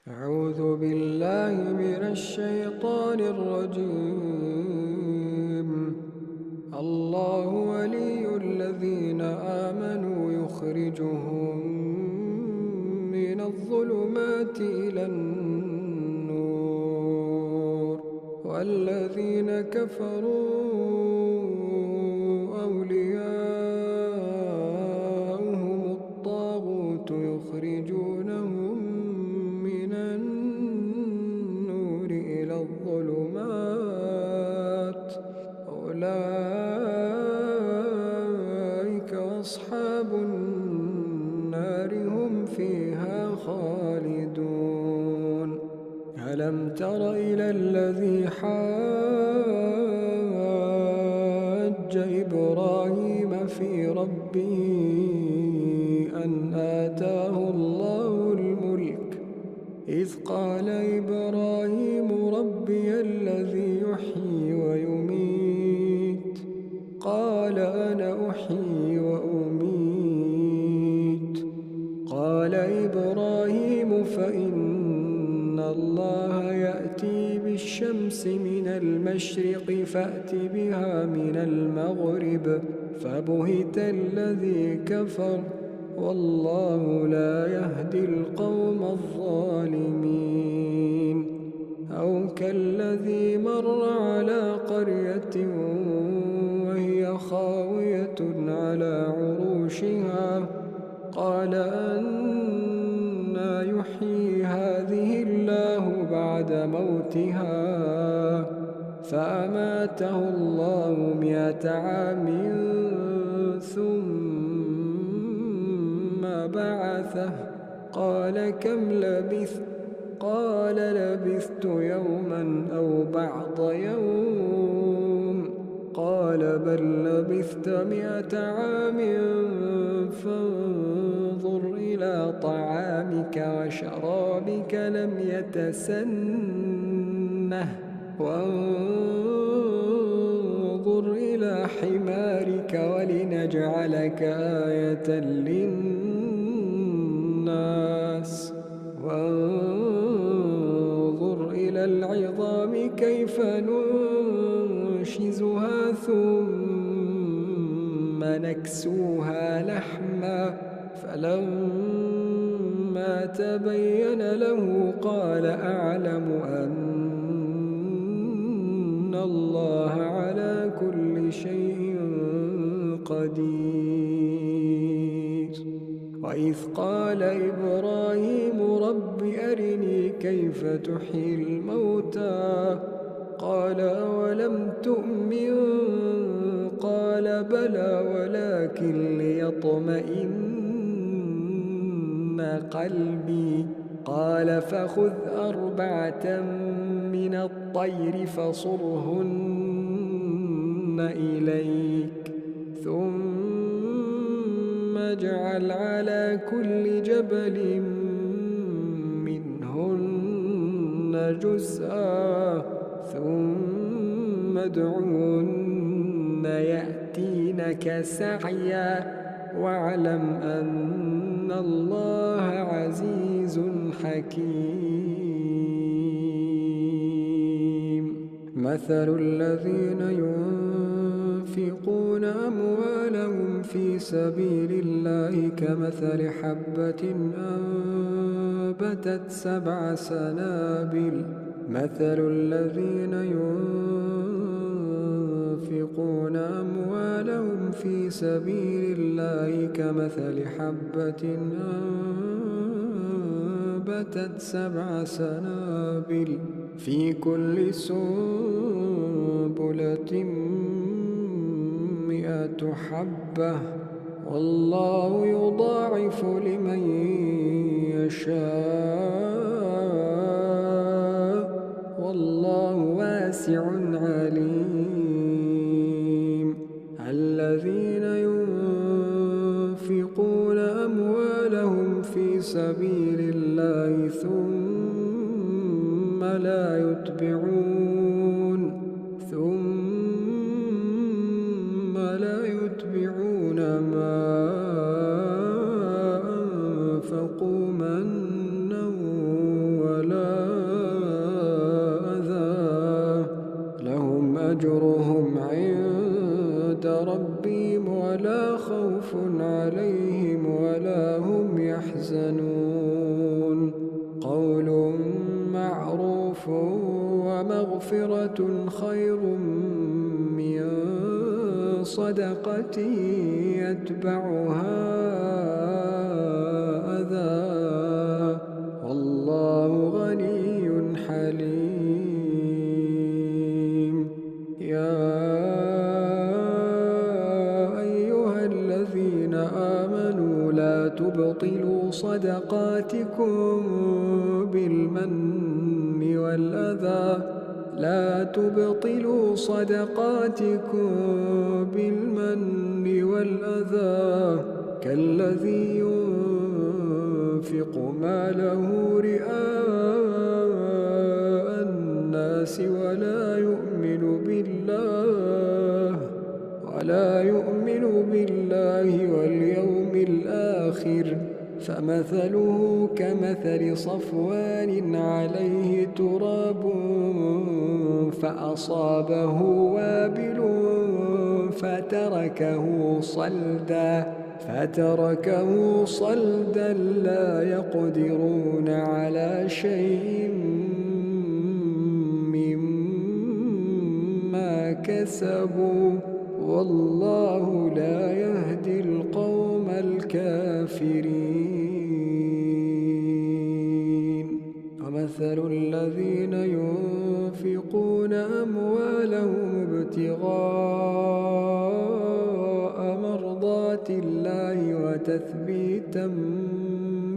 أعوذ بالله من الشيطان الرجيم. الله ولي الذين آمنوا يخرجهم من الظلمات إلى النور، والذين كفروا أولياؤهم الطاغوت يخرجونهم من النور إلى الظلمات، أولئك أصحاب النار هم فيها خالدون. ألم تر إلى الذي حاج إبراهيم في ربه أن آتاه الله الملك، إذ قال إبراهيم ربي الذي يحيي ويميت، قال أنا أحيي وأميت. قال إبراهيم فإن الله يأتي بالشمس من المشرق فأت بها من المغرب، فبهت الذي كفر، والله لا يهدي القوم الظالمين. أو كالذي مر على قرية وهي خاوية على عروشها، قال أنى يحيي هذه الله بعد موتها، فأماته الله 100 عام ثم بعثه، قال كم لبثت؟ قال لبثت يوما أو بعض يوم، قال بل لبثت 100 عام، فانظر إلى طعامك وشرابك لم يتسنه، وانظر إلى حمارك ولنجعلك آية للناس، وانظر إلى العظام كيف ننشزها ثم نكسوها لحما، فلما تبين له قال أعلم أن الله على كل شيء قدير. وإذ قال إبراهيم رب أرني كيف تحيي الموتى، قال أولم تؤمن؟ قال بلى ولكن ليطمئن قلبي، قال فخذ 4 من الطير فصرهن إليك، ثم اجعل على كل جبل منهن جزءا، ثم ادعهن يأتينك سعيا، واعلم أن الله عزيز حكيم. مثل الذين ينفقون أموالهم في سبيل الله كمثل حبة أنبتت 7 سنابل. مثل الذين ينفقون أموالهم في سبيل الله كمثل حبة أنبتت 7 سنابل، في كل سنبلة 100 حبة، والله يضاعف لمن يشاء، والله واسع عليم. الذين ينفقون أموالهم في سبيل الله ثم لا يتبعون ما أنفقوا منا معروف ومغفرة خير من صدقة يتبعها أذى والله غني حليم. يا أيها الذين آمنوا لا تبطلوا صدقاتكم بالمن والأذى كالذي ينفق ماله رئاء الناس ولا يؤمن بالله واليوم الآخر فمثله كمثل صفوان عليه تراب فأصابه وابل فتركه صلدا لا يقدرون على شيء مما كسبوا والله لا يهدي القوم الكافرين. ومثل الذين ينفقون أموالهم ابتغاء مرضات الله وتثبيتا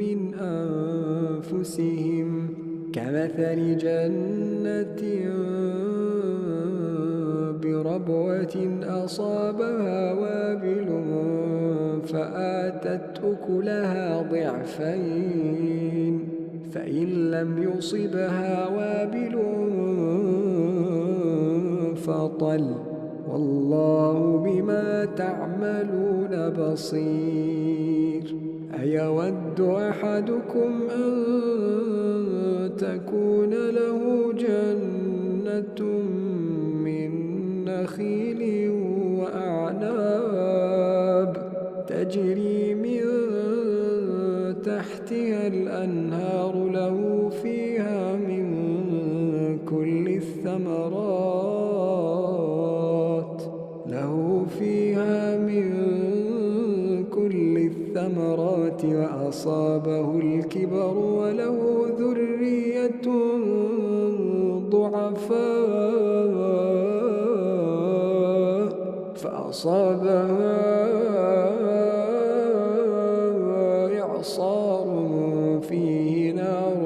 من أنفسهم كمثل جنة بربوة أصابها وابل فآتت أكلها ضعفين فإن لم يصبها وابل فطل والله بما تعملون بصير. أيود أحدكم أن تكون له جنة من نخيل وأعناب تجري من تحتها الأنهار له فيها من كل الثمرات وأصابه الكبر وله ذرية ضعفاء فأصابها إعصار فيه نار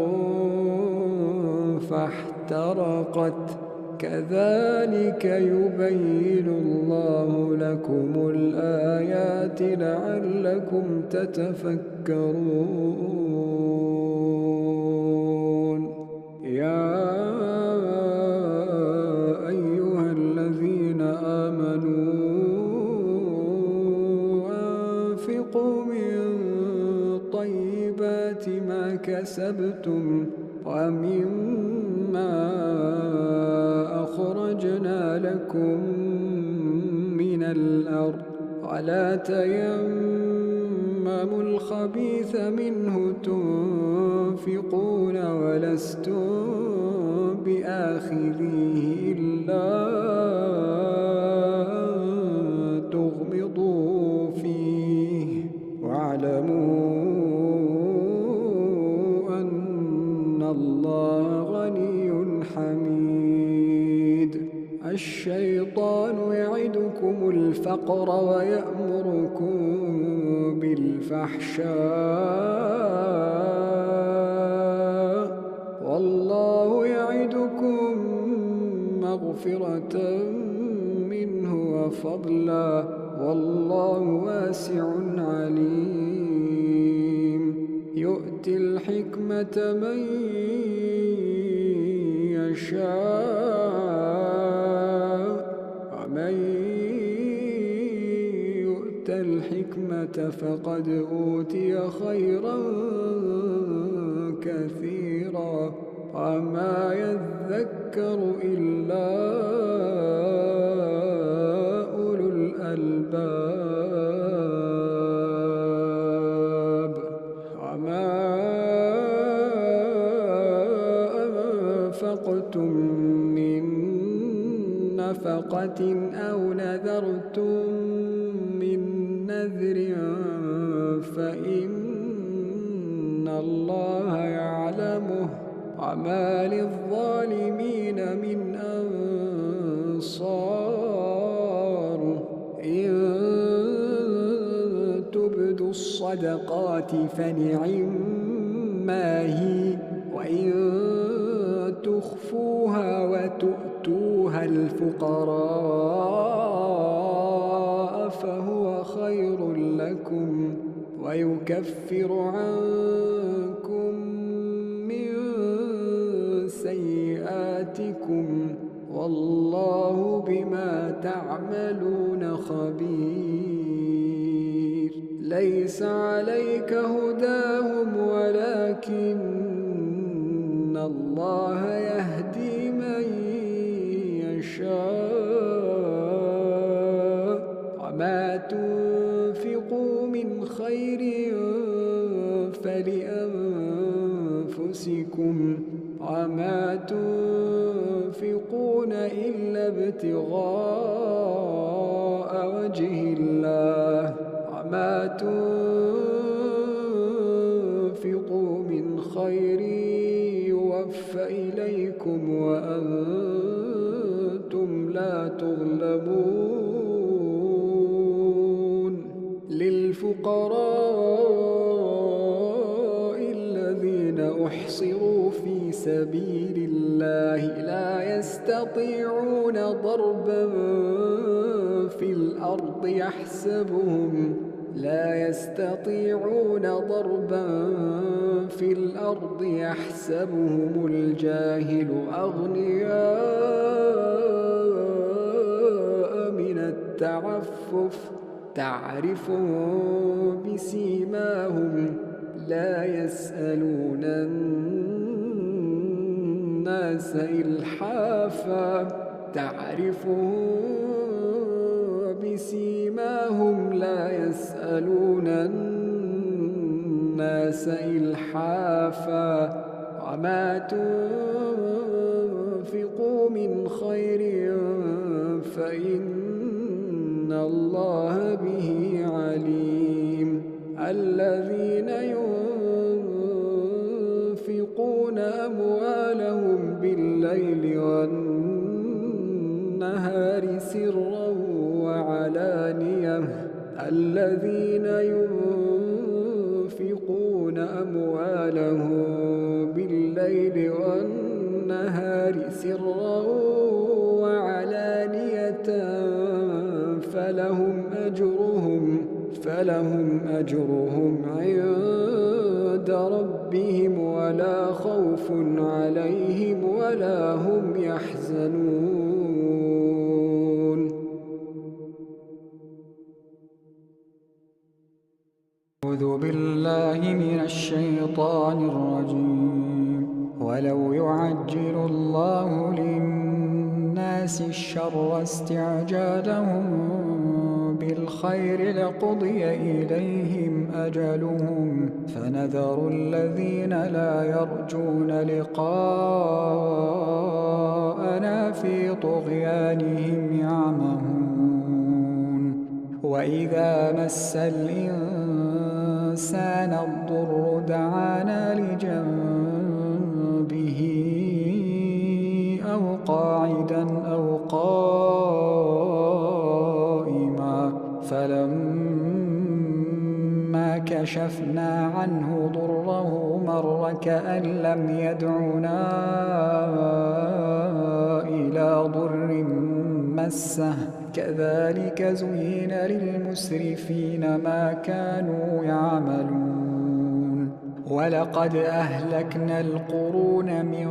فاحترقت كذلك يبين الله لكم الآيات لعلكم تتفكرون. يا أيها الذين آمنوا أنفقوا من طيبات ما كسبتم ومما أخرجنا لكم من الأرض ولا تيمموا الخبيث منه تنفقون ولستم بآخذيه إلا أن تغمضوا فيه واعلموا أن الله غني حميد. الشيطان يعدكم الفقر ويأمركم بالفحشاء والله يعدكم مغفرة منه وفضلا والله واسع عليم. يؤتي الحكمة من يشاء ومن يؤت الحكمة فقد أوتي خيرا كثيرا وما يذكر إلا أولو الألباب. وما أنفقتم من نفقة أو نذرتم من نذر فإن الله يعلمه وما للظالمين من أنصار إن تبدوا الصدقات فنعما هي وإن تخفوها وتؤتوها الفقراء فهو خير لكم ويكفر عنكم من سيئاتكم والله بما تعملون خبير ليس عليك هداهم ولكن الله يهدي من يشاء وما تنفقوا من خير فلأنفسكم وما تنفقون إلا ابتغاء وجه الله وما تنفقوا من خير يوفى إليكم وأنتم لا تظلمون للفقراء الذين أحصروا في سبيل الله لا يستطيعون ضربا في الأرض يحسبهم الجاهل أغنياء من التعفف تعرفهم بسيماهم لا يسألون الناس إلحافا لا يسألون الناس إلحافا وما تنفقوا من خير فإن الله به عليم الذين ينفقون أموالهم بالليل والنهار سرا وعلانية فلهم أجرهم عند ربهم ولا خوف عليهم ولا هم يحزنون. أعوذ بالله من الشيطان الرجيم. ولو يعجل الله للناس الشر استعجالهم بالخير لقضي إليهم أجلهم فنذر الذين لا يرجون لقاءنا في طغيانهم يعمهون. وإذا مس الإنسان الضر دعانا لجنبه أو قاعدا أو قائما فلما كشفنا عنه ضره مر كأن لم يدعنا إلى ضر مسه كذلك زين للمسرفين ما كانوا يعملون. ولقد أهلكنا القرون من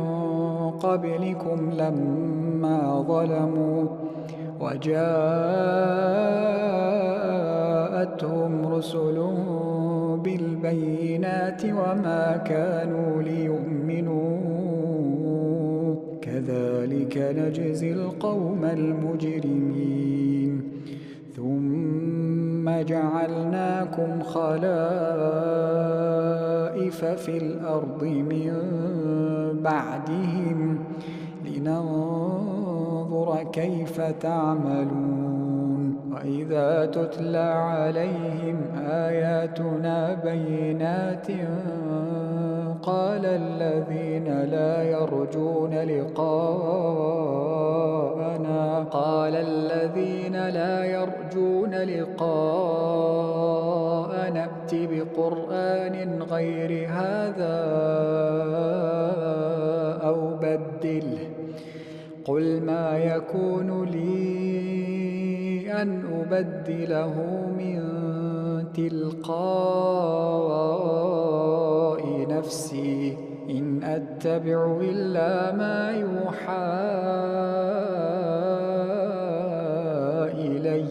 قبلكم لما ظلموا وجاءتهم رسلهم بالبينات وما كانوا ليؤمنوا كذلك نجزي القوم المجرمين. ثم جعلناكم خلائف في الأرض من بعدهم لننظر كيف تعملون. وإذا تتلى عليهم آياتنا بينات قال الذين لا يرجون لقاءنا ائت بقرآن غير هذا أو بدله قل ما يكون لي أن أبدله من تلقاء نفسي إن أتبع إلا ما يوحى إلي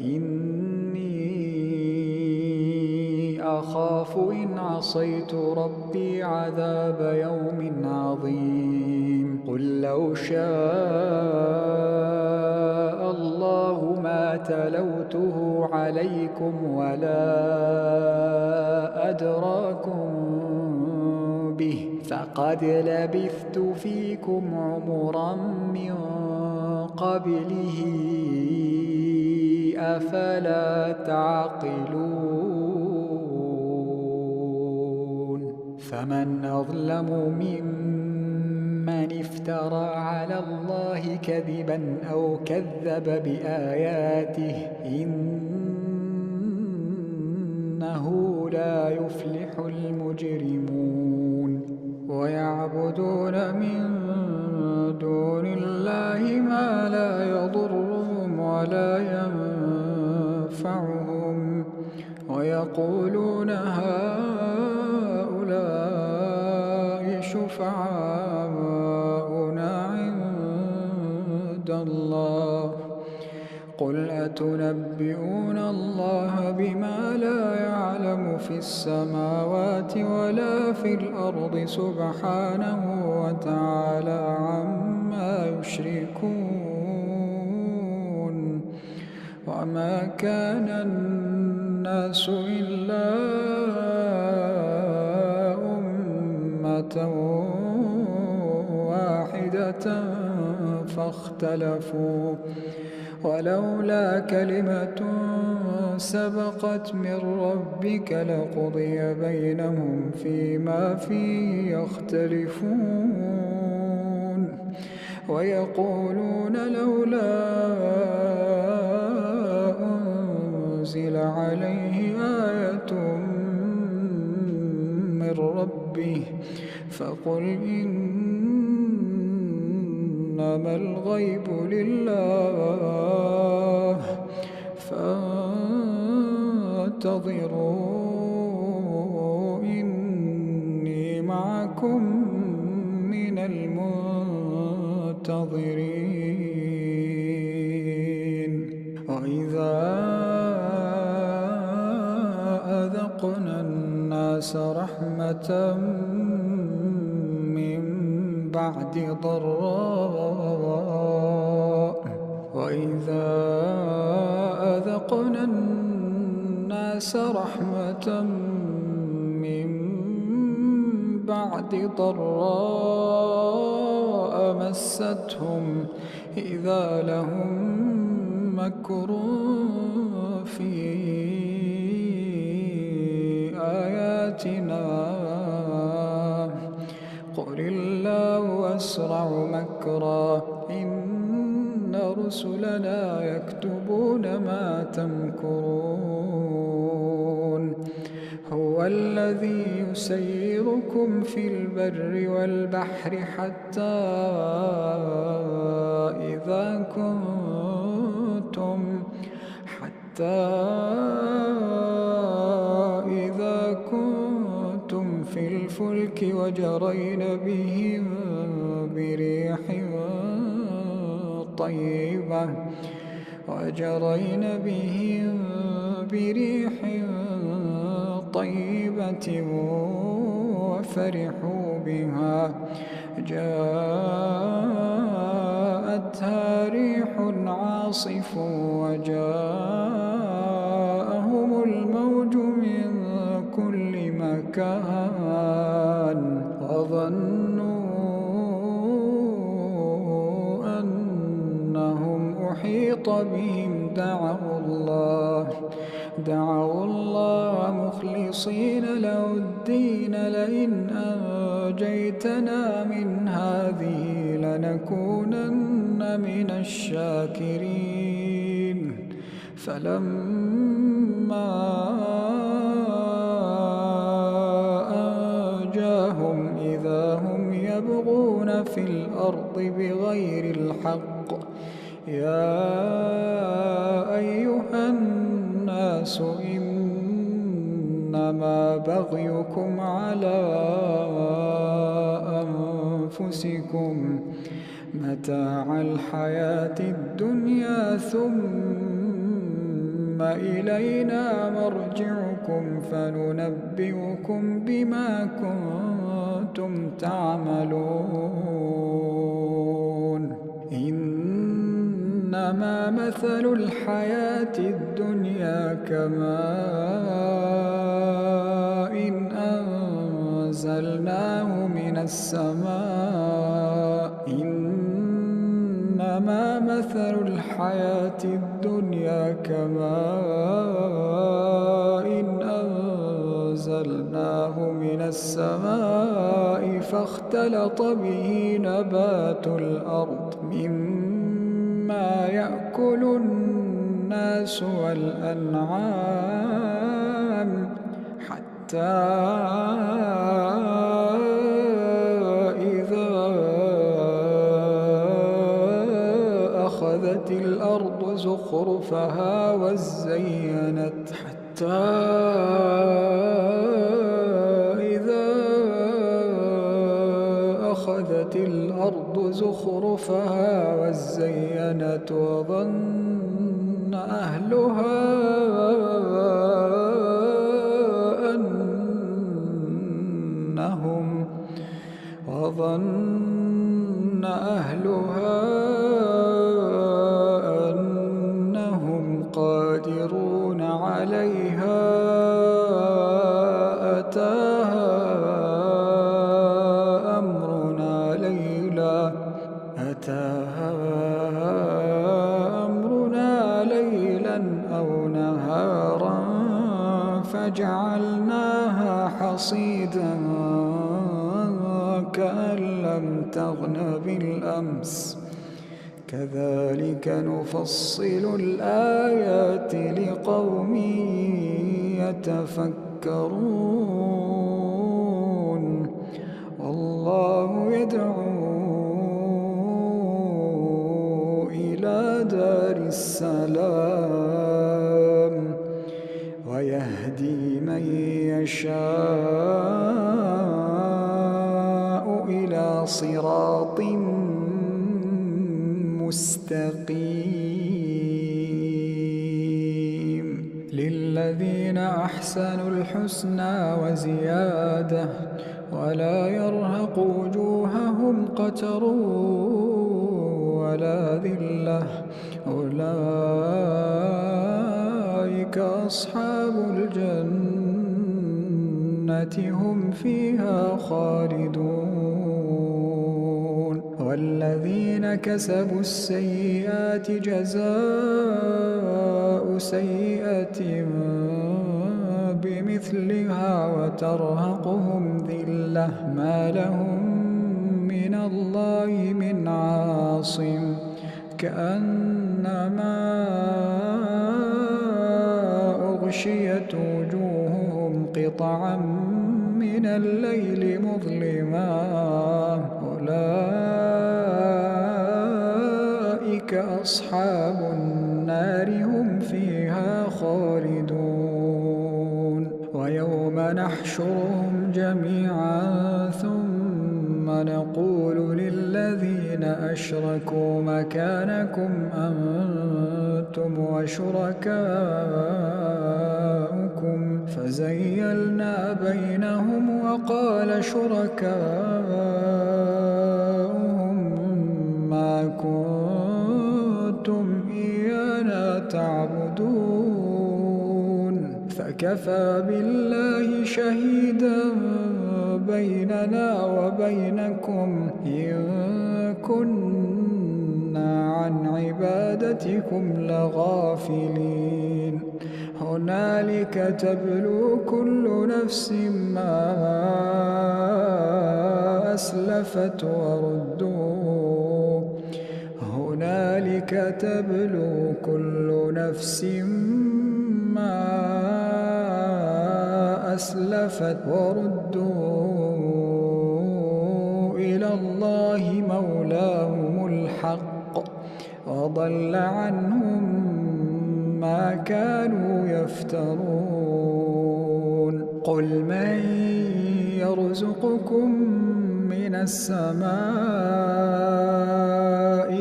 إني أخاف إن عصيت ربي عذاب يوم عظيم. قل لو شاء الله ما تلوته عليكم ولا أدراكم به فقد لبثت فيكم عمرا من قبله أفلا تعقلون. فمن أظلم ممن افترى على الله كذبا أو كذب بآياته إنه لا يفلح المجرمون. ويعبدون من دون الله ما لا يضرهم ولا ينفعهم ويقولون هؤلاء شفعاؤنا عند الله قل أتنبئون الله بما لا يعلم في السماوات ولا في الأرض سبحانه وتعالى عما يشركون. وما كان الناس إلا أمة واحدة فاختلفوا ولولا كلمة سبقت من ربك لقضي بينهم فيما فيه يختلفون. ويقولون لولا أنزل عليه آية من ربه فقل إنما الغيب لله فانتظروا إني معكم من المنتظرين. وإذا أذقنا الناس رحمة من بعد ضراء مستهم إذا لهم مكر في آياتنا قل الله أسرع مكرا إن رسلنا يكتبون ما تمكرون. هو الذي يسيركم في البر والبحر حتى إذا كنتم في الفلك وجرين بهم بريح طيبة وفرحوا بها جاءتها ريح عاصف وجاءهم الموج من كل مكان وظنوا أحيط بهم دعوا الله مخلصين له الدين لئن أنجيتنا من هذه لنكونن من الشاكرين فلما أنجاهم إذا هم يبغون في الأرض بغير الحق يا أيها الناس إنما بغيكم على أنفسكم متاع الحياة الدنيا ثم إلينا مرجعكم فننبئكم بما كنتم تعملون إنما مثل الحياة الدنيا كماء إن أنزلناه من السماء إنما مثل الحياة الدنيا كماء إن أنزلناه من السماء فاختلط به نبات الأرض مما يأكل الناس والأنعام حتى إذا أخذت الأرض زخرفها وزينت وظن أهلها أنهم قادرون عليها أتاها أمرنا ليلا أو نهارا فجعلناها حصيدا كأن لم تغن بالأمس كذلك نفصل الآيات لقوم يتفكرون والله يدعو إلى دار السلام ويهدي من يشاء إلى صراط مستقيم للذين أحسنوا الحسنى وزيادة ولا يرهق وجوههم قتر ولا ذلة أولئك أصحاب الجنة هم فيها خالدون والذين كسبوا السيئات جزاء سيئة بمثلها وترهقهم ذلة ما لهم من الله من عاصم كأنما أغشيت وجوههم قطعا من الليل مظلما أولئك أصحاب النار هم فيها خالدون ويوم نحشرهم جميعا ثم نقول للذين أشركوا مكانكم أنتم وشركاؤكم فزيلنا بينهم وقال شركاؤهم ما كنتم إيانا تعبدون فكفى بالله شهيدا بيننا وبينكم إن كنا عن عبادتكم لغافلين هنالك تبلو كل نفس ما أسلفت وردوا هنالك تبلو كل نفس ما أسلفت وردوا إلى الله مولاهم الحق وضل عنهم ما كانوا يفترون قل من يرزقكم من السماء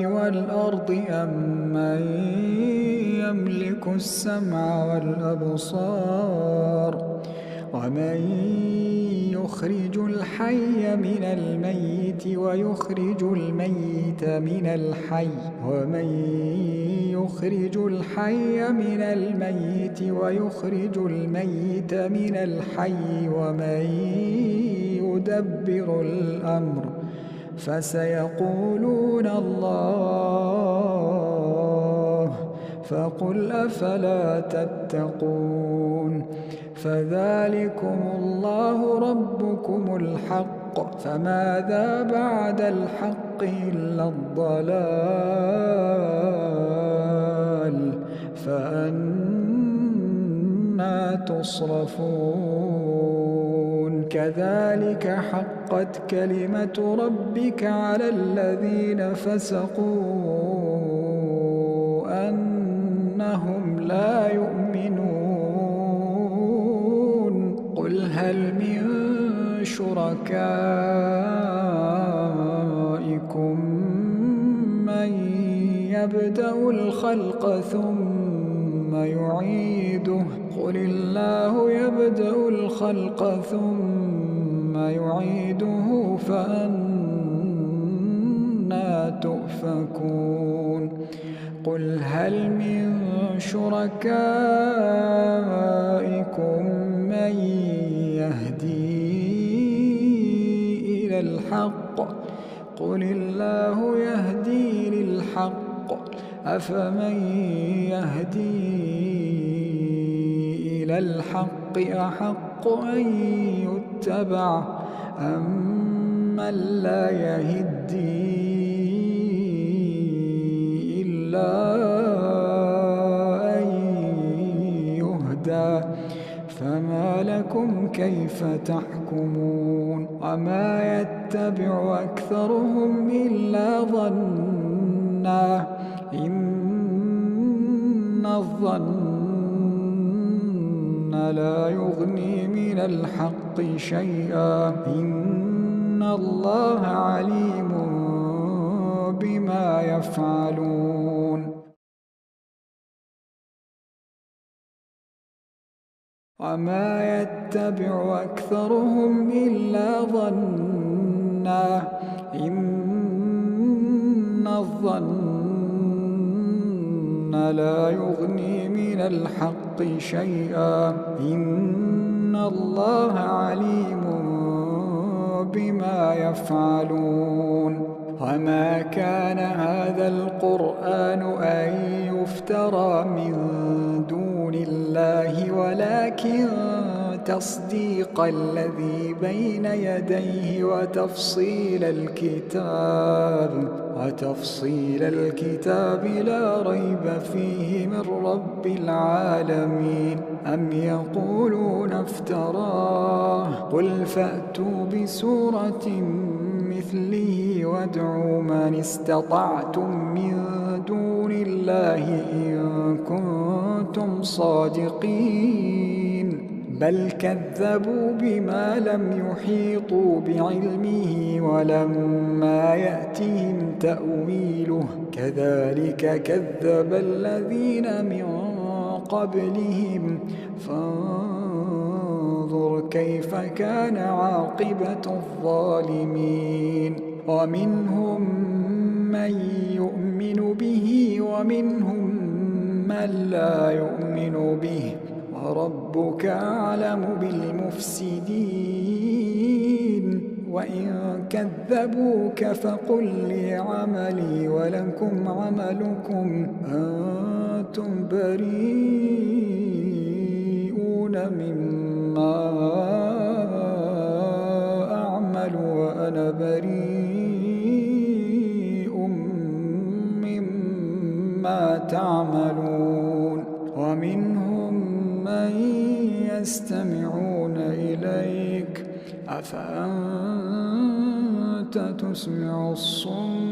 والأرض أم من يملك السمع والأبصار ومن يخرج الحي من الميت ويخرج الميت من الحي ومن يخرج الحي من الميت ويخرج الميت من الحي ومن يدبر الأمر فسيقولون الله فقل أفلا تتقون فذلكم الله ربكم الحق فماذا بعد الحق إلا الضلال فأنى تصرفون كذلك حقت كلمة ربك على الذين فسقوا أنهم لا يؤمنون قل هل من شركائكم من يبدأ الخلق ثم يعيده قل الله يبدأ الخلق ثم يعيده فأنى تؤفكون قل هل من شركائكم من يهدي إلى الحق قل الله يهدي للحق أفمن يهدي إلى الحق أحق أن يتبع أمن لا يهدي إلا أن يهدى فما لكم كيف تحكمون وما يتبع أكثرهم إلا ظنا إن الظن لا يغني من الحق شيئا إن الله عليم بما يفعلون وما يتبع أكثرهم إلا ظنا إن الظن لا يغني من الحق شيئا إن الله عليم بما يفعلون وما كان هذا القرآن أن يفترى من دون الله ولكن تصديق الذي بين يديه وتفصيل الكتاب لا ريب فيه من رب العالمين أم يقولون افتراه قل فأتوا بسورة مثله وادعوا من استطعتم من دون الله إن كنتم صادقين بل كذبوا بما لم يحيطوا بعلمه ولما يأتهم تأويله كذلك كذب الذين من قبلهم فانظر كيف كان عاقبة الظالمين ومنهم من يؤمن به ومنهم من لا يؤمن به وربك أعلم بالمفسدين وإن كذبوك فقل لي عملي ولكم عملكم أنتم بريئون مما أعمل وأنا بريء مما تعملون ومنهم من يستمعون إليك أفأنت تسمع الصم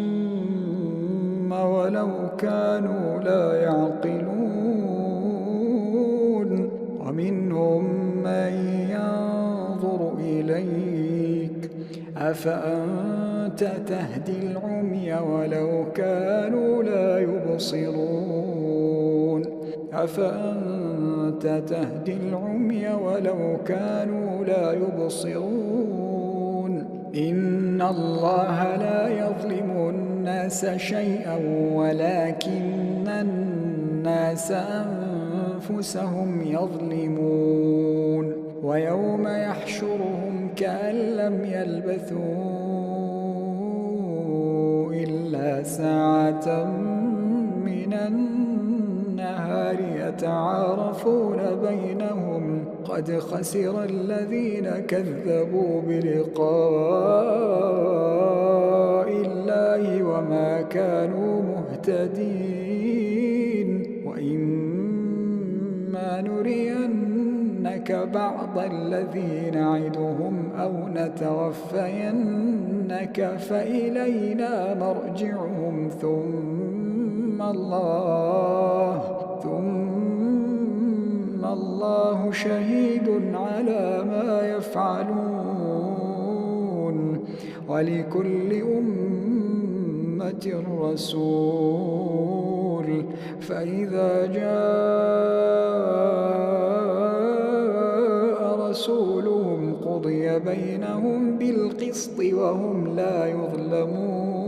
ولو كانوا لا يعقلون ومنهم من ينظر إليك أفأنت تهدي العمي ولو كانوا لا يبصرون أفأنت تهدي العمي ولو كانوا لا يبصرون إن الله لا يظلم الناس شيئا ولكن الناس أنفسهم يظلمون ويوم يحشرهم كأن لم يلبثوا إلا ساعة من النهار يتعارفون بينهم قد خسر الذين كذبوا بلقاء الله وما كانوا مهتدين وإما نرينك بعض الذي نعدهم أو نتوفينك فإلينا مرجعهم ثم الله شهيد على ما يفعلون ولكل أمة رسول فإذا جاء رسولهم قضي بينهم بالقسط وهم لا يظلمون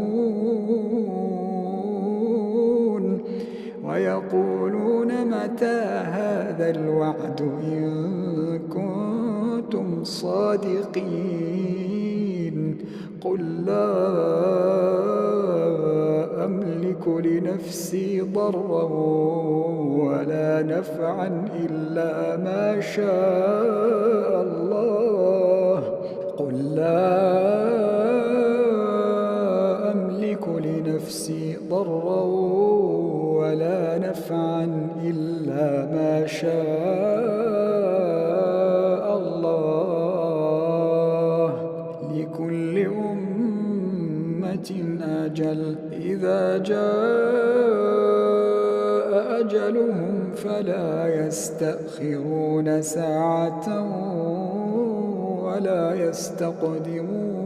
ويقولون متى هذا الوعد إن كنتم صادقين قل لا أملك لنفسي ضرا ولا نفعا إلا ما شاء الله قل لا أملك لنفسي ضرا ولا نفعا إلا ما شاء الله لكل أمة أجل إذا جاء أجلهم فلا يستأخرون ساعة ولا يستقدمون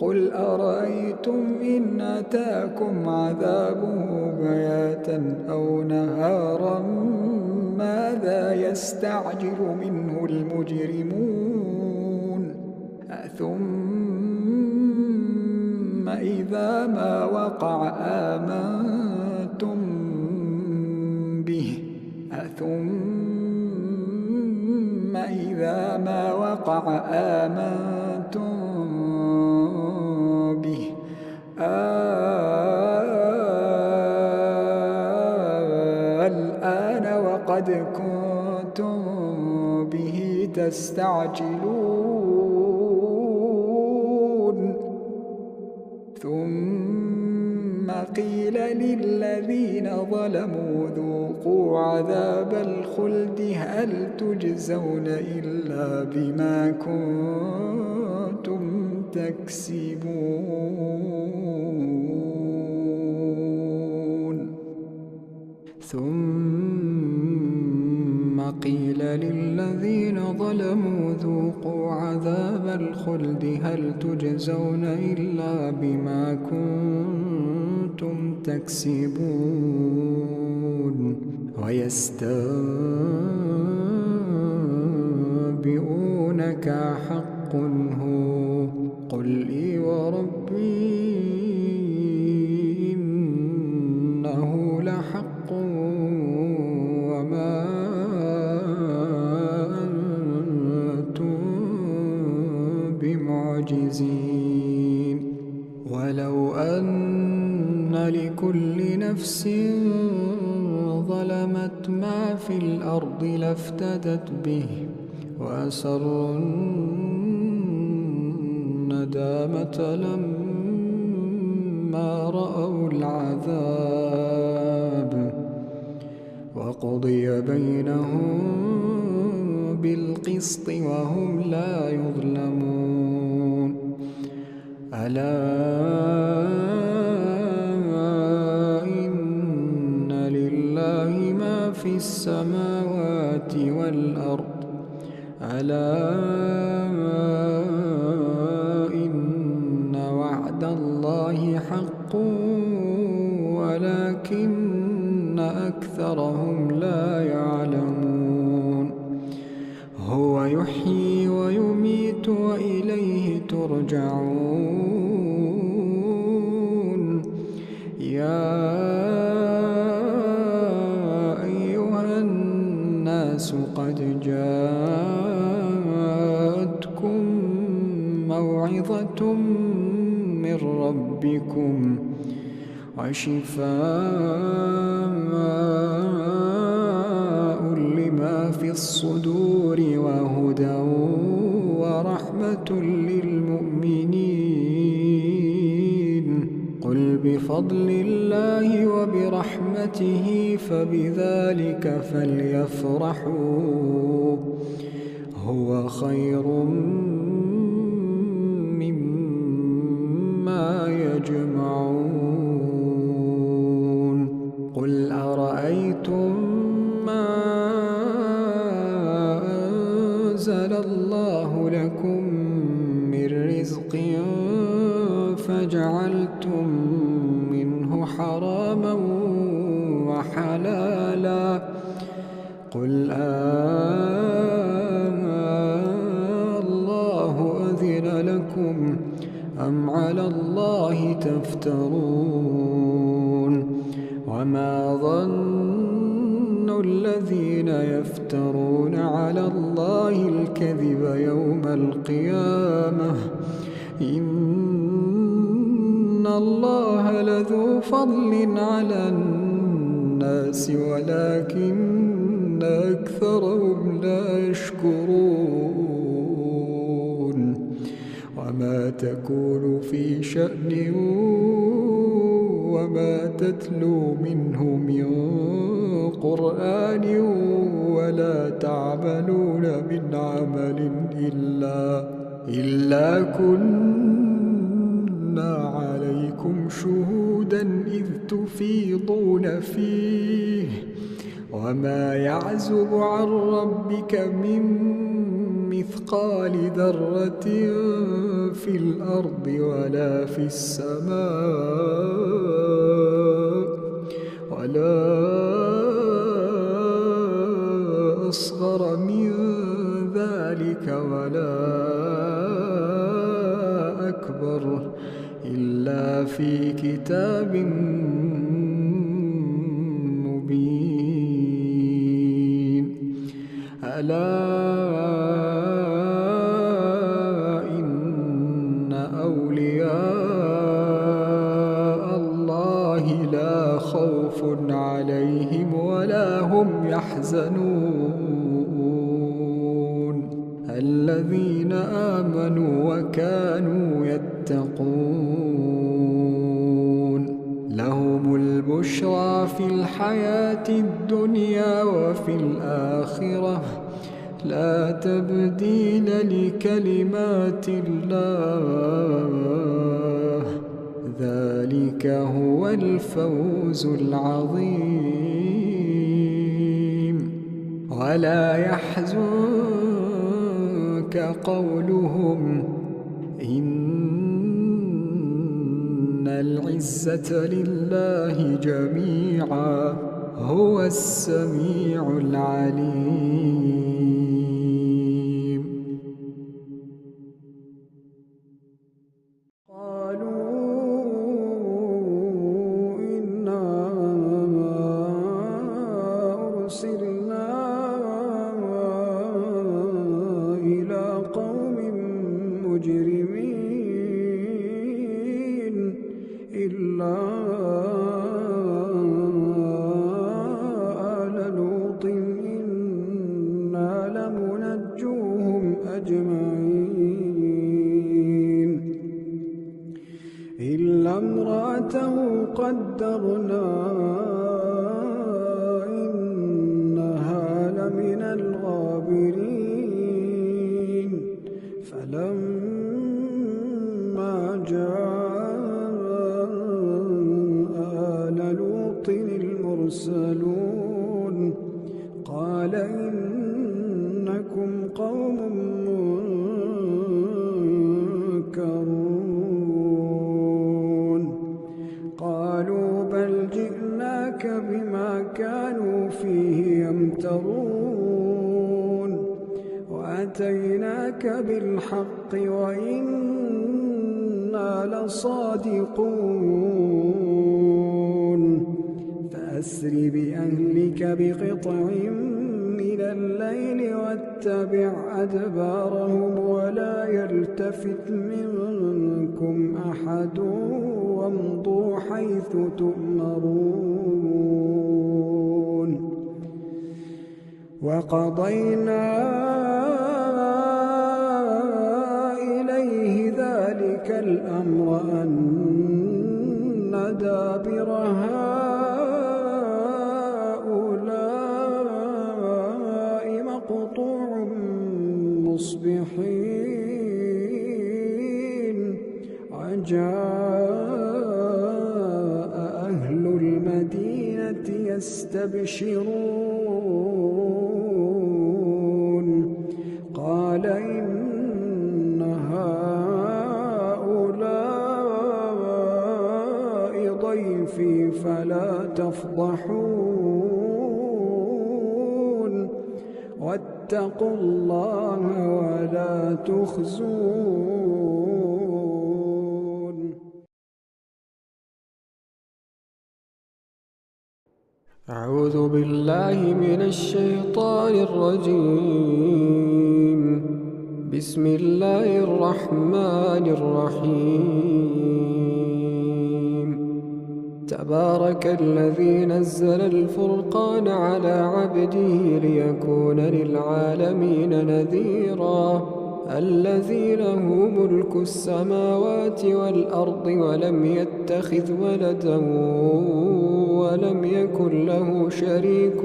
قل أرأيتم إن أتاكم عذابه بياتا أو نهارا ماذا يستعجل منه المجرمون ثم إذا ما وقع آمنتم به ثم إذا ما وقع آمنتم به الآن وقد كنتم به تستعجلون ثم قيل للذين ظلموا ذوقوا عذاب الخلد هل تجزون إلا بما كنتم تكسبون ثم قيل للذين ظلموا ذوقوا عذاب الخلد هل تجزون إلا بما كنتم تكسبون ويستنبئونك حق هو قل إي وربي إنه لحق وما معجزين ولو أن لكل نفس ظلمت ما في الأرض لافتدت به وأسروا الندامة لما رأوا العذاب وقضي بينهم بالقسط وهم لا يظلمون ألا إن لله ما في السماوات والأرض ألا إن وعد الله حق ولكن أكثرهم لا يعلمون هو يحيي ويميت وإليه ترجعون يا أيها الناس قد جاءتكم موعظة من ربكم وشفاء لما في الصدور وهدى ورحمة للمؤمنين قل بفضل الله وبرحمته فبذلك فليفرحوا هو خير مما يجمعون قل أرأيتم ما أنزل الله لكم من رزق فجعلتم منه حراما وحلالا قل الله أذن لكم أم على الله تفترون وما ظن الذين يفترون على الله الكذب يوم القيامة إن الله لذو فضل على الناس ولكن أكثرهم لا يشكرون وما تكون في شأن وما تتلو منه من قرآن ولا تعملون من عمل إلا كنا عليكم شهودا إذ تفيضون فيه وما يعزب عن ربك من مثقال ذرة في الأرض ولا في السماء ولا أصغر من ذلك ولا أكبر إلا في كتاب مبين ألا إن أولياء الله لا خوف عليهم ولا هم يحزنون الذين آمنوا وكانوا يتقون لهم البشرى في الحياة الدنيا وفي الآخرة لا تبديل لكلمات الله ذلك هو الفوز العظيم ولا يحزنك قولهم إن العزة لله جميعا هو السميع العليم قالوا إنا أرسلنا إلى قوم مجرمين امرأته قدرنا إنها لمن الغابرين فلما جاء آل لوط المرسلون قال إنكم قوم منكرون قالوا بل جئناك بما كانوا فيه يمترون وأتيناك بالحق وإنا لصادقون فأسر بأهلك بقطع من الليل واتبع أدبارهم ولا يلتفت منكم أحد وامضوا حيث تؤمرون وقضينا إليه ذلك الأمر أن دابر هؤلاء مقطوع مصبحين وجاء أهل المدينة يستبشرون قال إن هؤلاء ضيفي فلا تفضحون واتقوا الله ولا تخزون. أعوذ بالله من الشيطان الرجيم. بسم الله الرحمن الرحيم. تبارك الذي نزل الفرقان على عبده ليكون للعالمين نذيرا الذي له ملك السماوات والأرض ولم يتخذ ولدا ولم يكن له شريك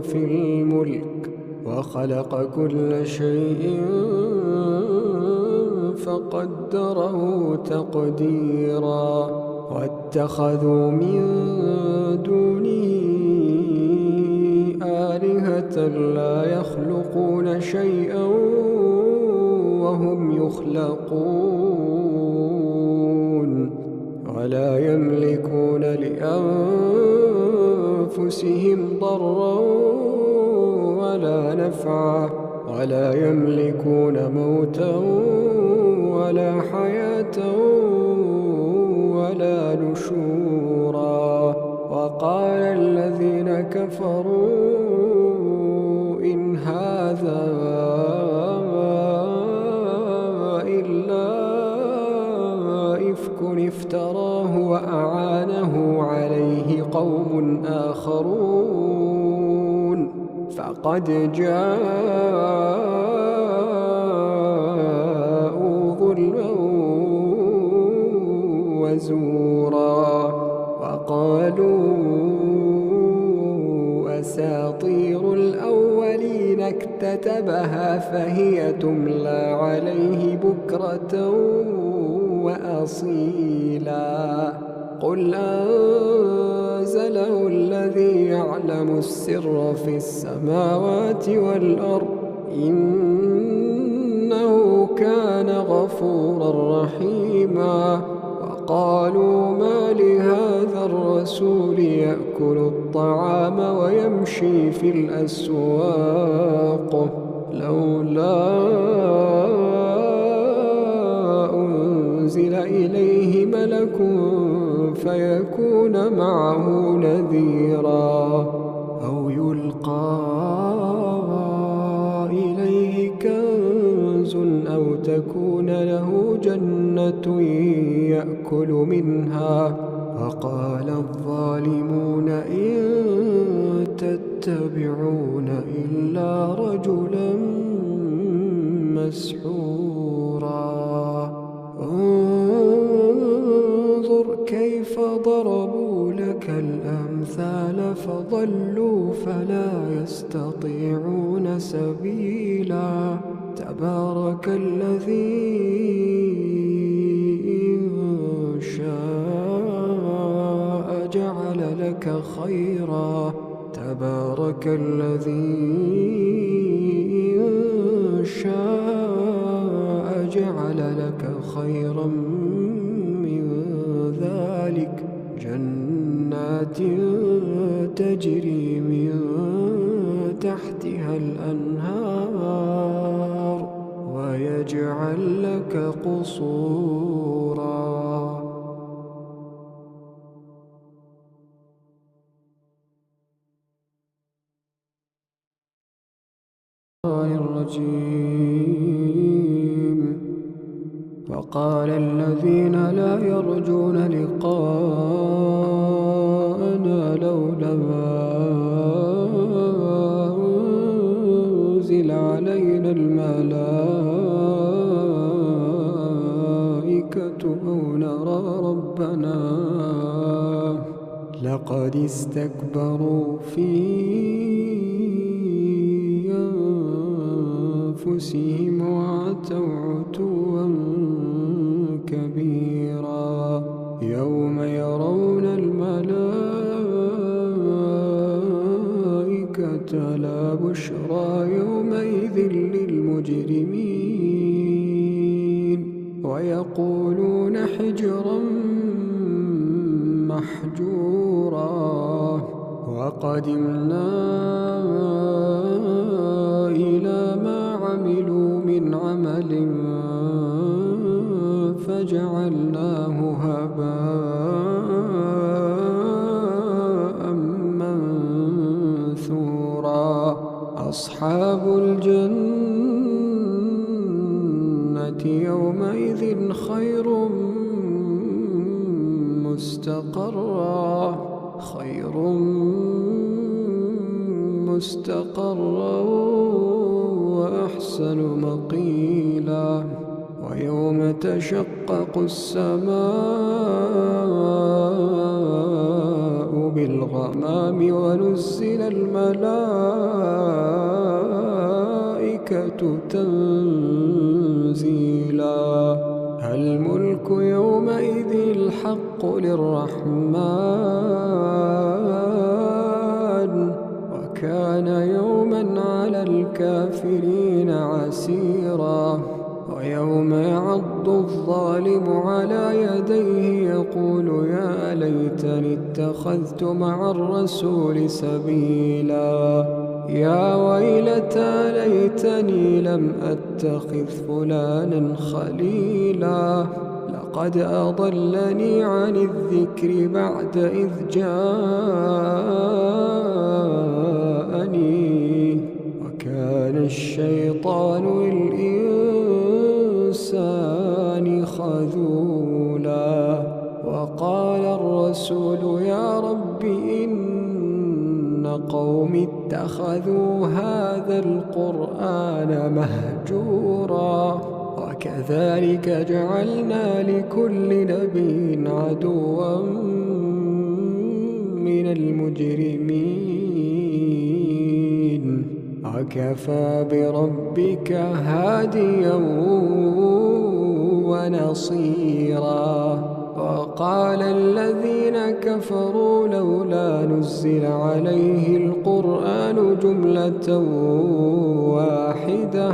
في الملك وخلق كل شيء فقدره تقديرا واتخذوا من دونه آلهة لا يخلقون شيئا وهم يخلقون ولا يملكون لأنفسهم ضرا ولا نفعا ولا يملكون موتا ولا حياة ولا نشورا وقال الذين كفروا إن هذا إلا إفك افتراه وأعانه عليه قوم آخرون فقد جاءوا ظلما وزورا وقالوا أساطير الأولين اكتتبها فهي تملى عليه بكرة وأصيلا قل أنزله الذي يعلم السر في السماوات والأرض إنه كان غفورا رحيما وقالوا ما لهذا الرسول يأكل الطعام ويمشي في الأسواق لولا أنزل إليه ملك فيكون معه نذيرا أو يلقى إليه كنز أو تكون له جنة يأكل منها وقال الظالمون إن تتبعون إلا رجلا مسحورا ضلوا فلا يستطيعون سبيلا. تبارك الذي إن شاء جعل لك خيرا. تبارك الذي إن شاء جعل لك خيرا من ذلك جنات تجري من تحتها الأنهار ويجعل لك قصورا. الرجيم. وقال الذين لا يرجون لقاءنا لولا أنزل علينا الملائكة أو نرى ربنا لقد استكبروا في أنفسهم وعتوا عتوا كبيرا. يوم يرون الملائكة لا بشرى يومئذ للمجرمين ويقولون حجرا محجورا. وقدمنا إلى ما عملوا من عمل فجعلناه هباء منثورا. أصحاب الجنة يومئذ خير مستقرا وأحسن مقيلا. ويوم تشقق السماء بالغمام ونزل الملائكة تنزيلا. الملك يومئذ الحق للرحمن وكان يوما على الكافرين عسيرا. ويوم يعض الظالم على يديه يقول يا ليتني اتخذت مع الرسول سبيلا. يا ويلتى ليتني لم أتخذ فلانا خليلا. لقد أضلني عن الذكر بعد إذ جاءني وكان الشيطان للإنسان خذولا. وقال الرسول يا رب إن قوم اتخذوا هذا القرآن مهجورا. وكذلك جعلنا لكل نبي عدوا من المجرمين وكفى بربك هاديا ونصيرا. وقال الذين كفروا لولا نزل عليه القرآن جملة واحدة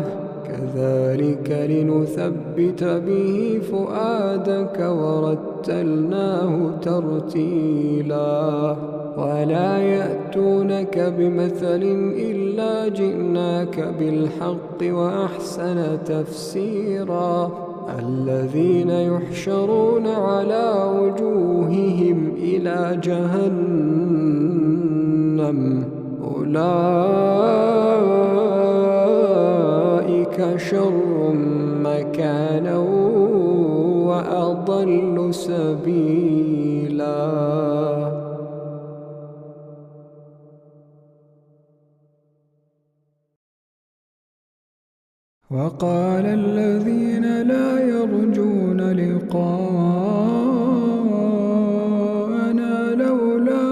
كذلك لنثبت به فؤادك ورتلناه ترتيلا. ولا يأتونك بمثل إلا جئناك بالحق وأحسن تفسيرا. الذين يحشرون على وجوههم إلى جهنم أولئك شر مكانا وأضل سبيلا. وقال الذين لا يرجون لقاءنا لولا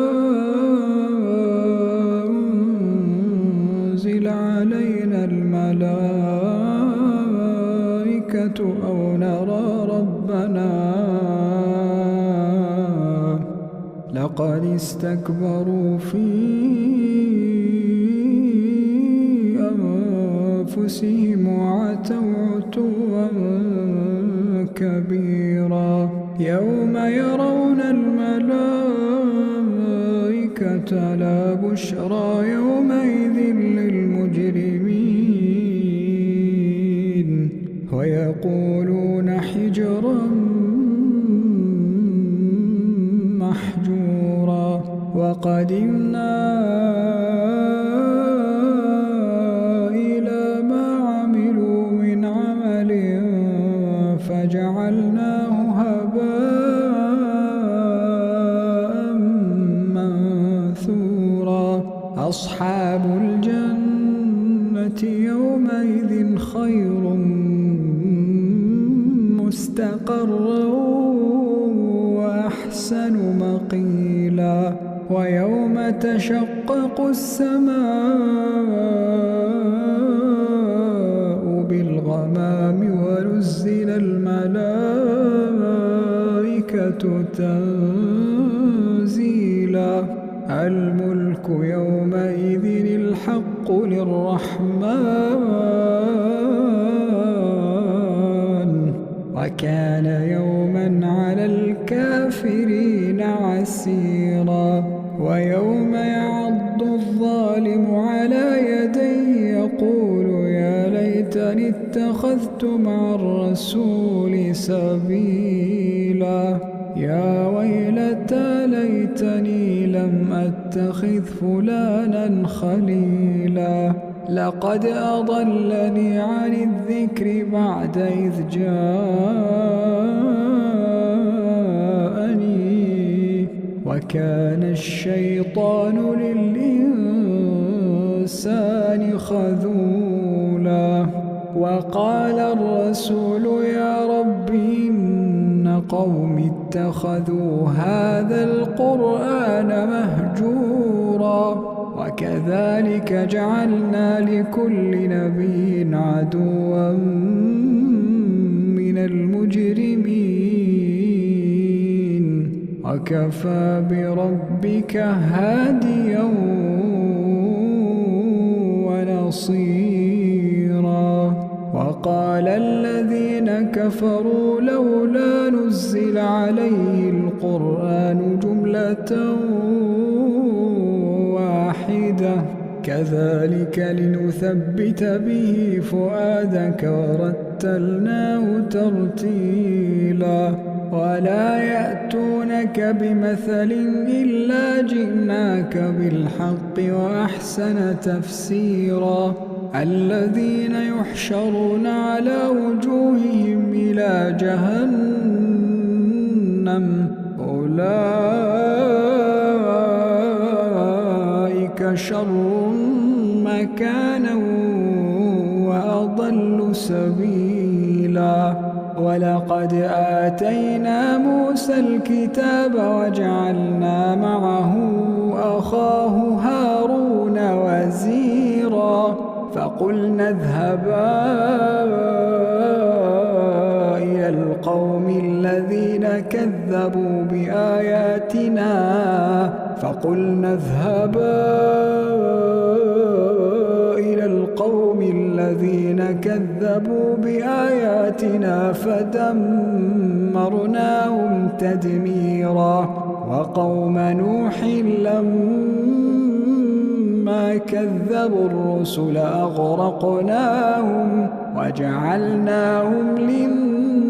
نرى ربنا لقد استكبروا في أنفسهم وعتوا عتوا كبيرا يوم يرون الملائكة لا بشرى يومئذ للمجرمين ويقولون حجرا محجورا وقدمنا إلى ما عملوا من عمل فجعلناه هباء منثورا أصحاب الجنة يومئذ خير مستقرا وأحسن مقيلا ويوم تشقق السماء بالغمام ونزل الملائكة تنزيلا الملك يومئذ الحق للرحمن وكان يوما على الكافرين عسيرا ويوم يعض الظالم على يديه يقول يا ليتني اتخذت مع الرسول سبيلا يا ويلتى ليتني لم أتخذ فلانا خليلا لقد أضلني عن الذكر بعد إذ جاءني وكان الشيطان للإنسان خذولا وقال الرسول يا رب إن قوم اتخذوا هذا القرآن مهجورا وكذلك جعلنا لكل نبي عدوا من المجرمين وكفى بربك هاديا ونصيرا وقال الذين كفروا لولا نزل عليه القرآن جملة واحدة كذلك لنثبت به فؤادك ورتلناه ترتيلا ولا يأتونك بمثل إلا جئناك بالحق وأحسن تفسيرا الذين يحشرون على وجوههم إلى جهنم أولئك شر مكانا وأضل سبيلا ولقد آتينا موسى الكتاب وجعلنا معه أخاه هارون وزيرا فقلنا اذهبا إلى القوم الذين كذبوا بآياتنا فدمرناهم تدميرا وقوم نوح لما كذبوا الرسل أغرقناهم وجعلناهم للناس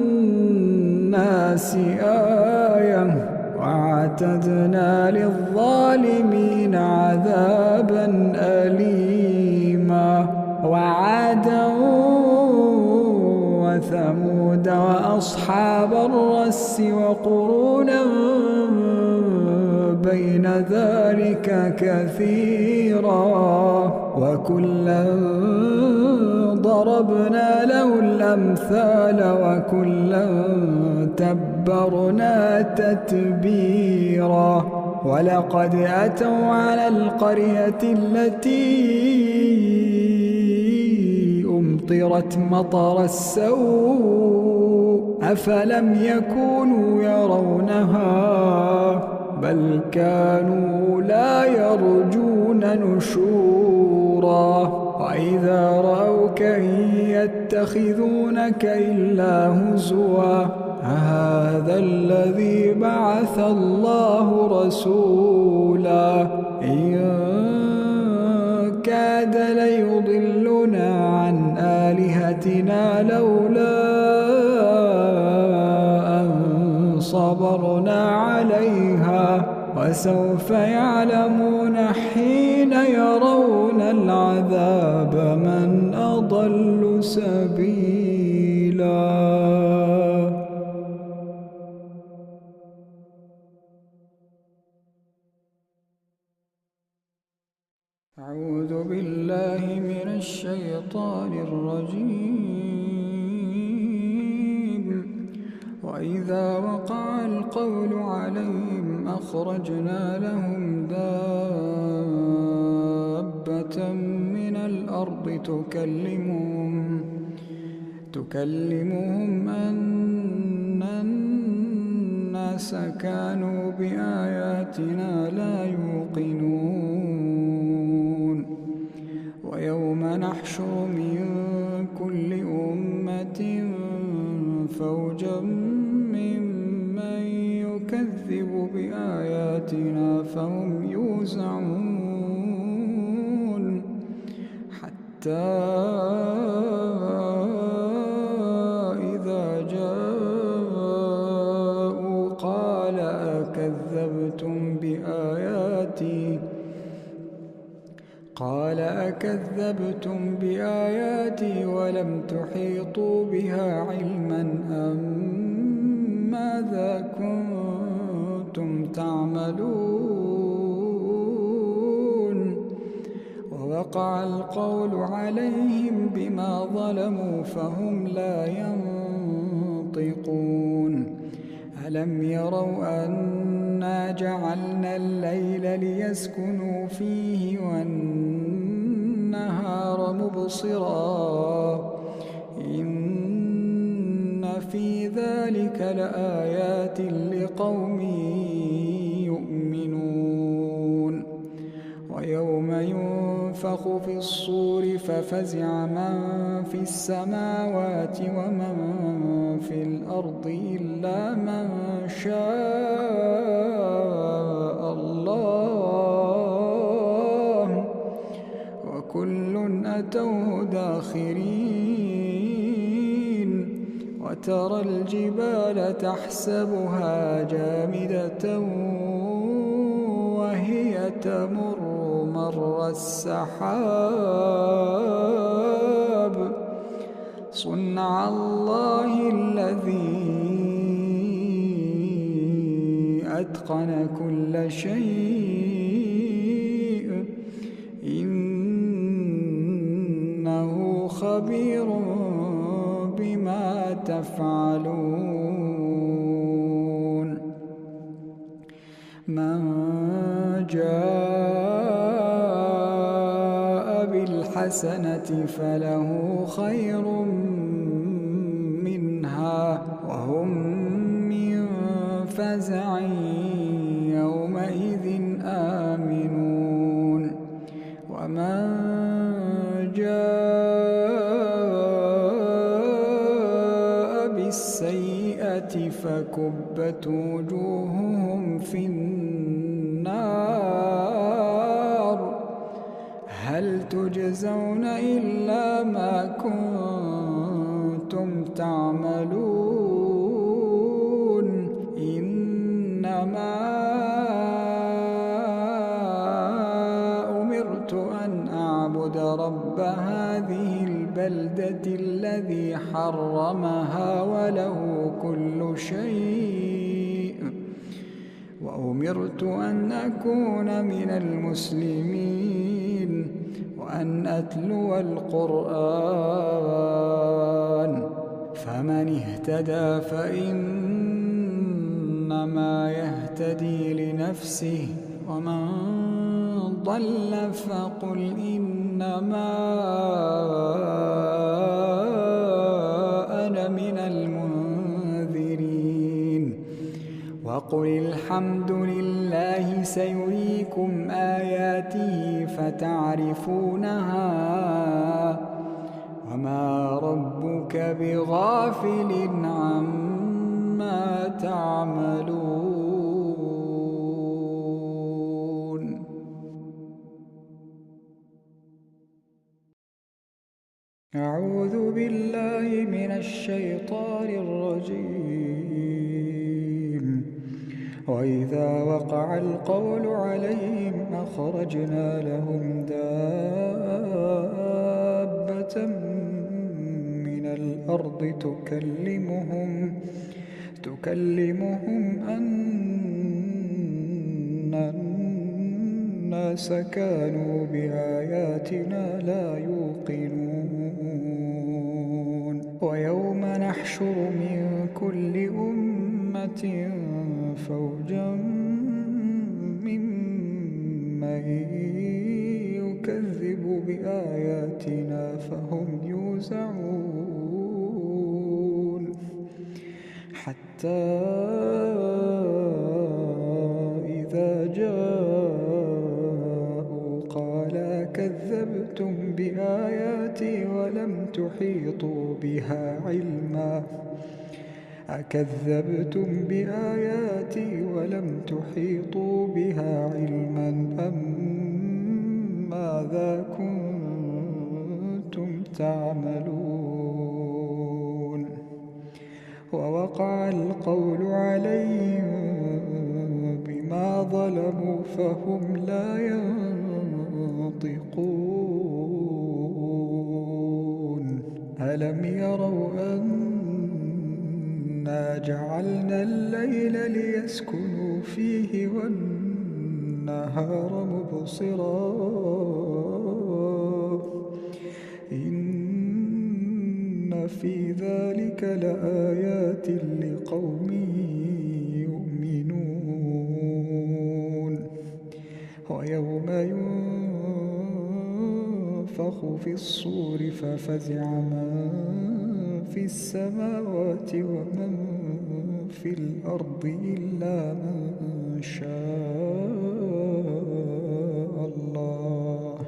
آية وأعتدنا للظالمين عذابا أليما وعادا وثمود وأصحاب الرس وقرونا بين ذلك كثيرا وكلا ضربنا له الأمثال وكلا تبرنا تتبيرا ولقد أتوا على القرية التي أمطرت مطر السوء أفلم يكونوا يرونها بل كانوا لا يرجون نشورا وإذا رأوك إن يتخذونك إلا هزوا أهذا الذي بعث الله رسولا إن كاد ليضلنا عن آلهتنا لولا أن صبرنا عليها وسوف يعلمون حين يرون العذاب من أضل سبيلا. أعوذ بالله من الشيطان الرجيم. وإذا وقع القول عليهم أخرجنا لهم دابة من الأرض تكلمهم أن الناس كانوا بآياتنا لا يوقنون ويوم نحشر من كل أمة فوجا ممن يكذب بآياتنا فهم يوزعون حتى إذا جاءوا قال أكذبتم بآياتي ولم تحيطوا بها علما أم ماذا كنتم تعملون ووقع القول عليهم بما ظلموا فهم لا ينطقون ألم يروا أنا جعلنا الليل ليسكنوا فيه والنهار مبصرا إن في ذلك لآيات لقوم يؤمنون ويوم ينفخ في الصور ففزع من في السماوات ومن في الأرض إلا من شاء الله وكل أتوه داخرين وترى الجبال تحسبها جامدة وهي تمر مر السحاب صنع الله الذي أتقن كل شيء إنه خبير بما تفعلون من جاء بالحسنة فله خير منها وهم من فزع يومئذ آمنون ومن جاء بالسيئة فكبت وجوههم في النار هل تجزون إلا ما كنتم تعملون إنما أمرت أن أعبد رب هذه البلدة الذي حرمها وله كل شيء وأمرت أن أكون من المسلمين وأن أتلو القرآن فمن اهتدى فإنما يهتدي لنفسه ومن ضل فقل إنما أنا من المنذرين وقل الحمد لله سيريكم آياته فتعرفونها وما ربك بغافل عما تعملون. أعوذ بالله من الشيطان الرجيم. وإذا وقع القول عليهم أخرجنا لهم دابة من الأرض تكلمهم أن الناس كانوا بآياتنا لا يوقنون. ويوم نحشر من كل أمة فوجا ممن يكذب بآياتنا فهم يوزعون حتى إذا جاءوا قال كذبتم بآياتي ولم تحيطوا بها علما أكذبتم بآياتي ولم تحيطوا بها علما أم ماذا كنتم تعملون. ووقع القول عليهم بما ظلموا فهم لا ينطقون. ألم يروا أنا جعلنا الليل ليسكنوا فيه والنهار مبصرا إن في ذلك لآيات لقوم يؤمنون. ويوم ينفخ في الصور ففزع من في السماوات ومن في الأرض إلا من شاء الله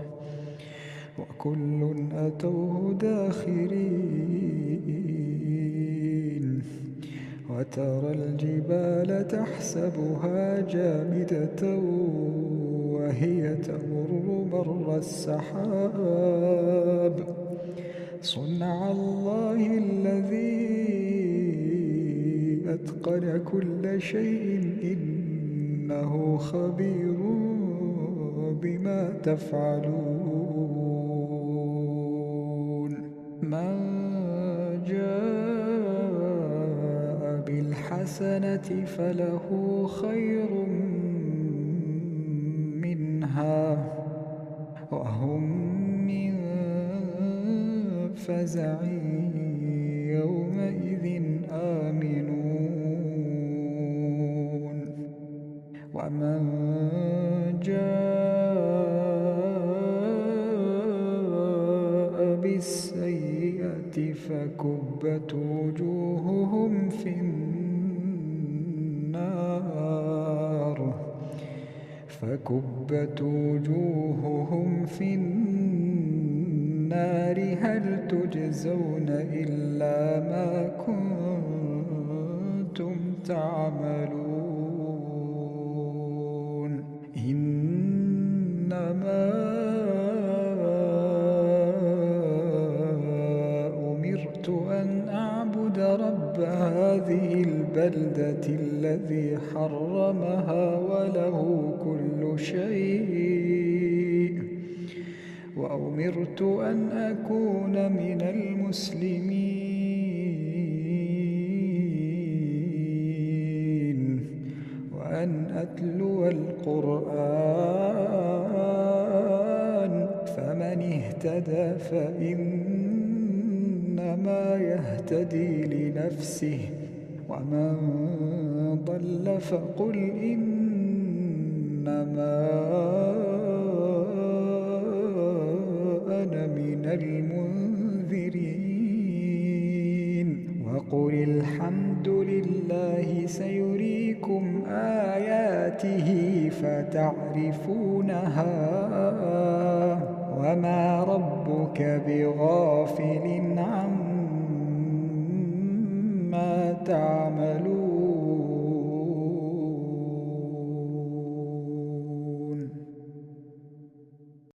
وكل أتوه داخرين. وترى الجبال تحسبها جامدة وهي تمر مر السحاب صنع الله الذي أتقن كل شيء إنه خبير بما تفعلون. من جاء بالحسنة فله خير منها وهم من فزع يومئذ آمنون. ومن جاء بالسيئة فكبت وجوههم في النار هل تجزون إلا ما كنتم تعملون. إنما أمرت أن أعبد رب هذه البلدة الذي حرمها وله كل شيء وأمرت أن أكون من المسلمين وأن أتلو القرآن فمن اهتدى فإنما يهتدي لنفسه ومن ضل فقل إنما أنا من المنذرين. قل الحمد لله سيريكم آياته فتعرفونها وما ربك بغافل عما تعملون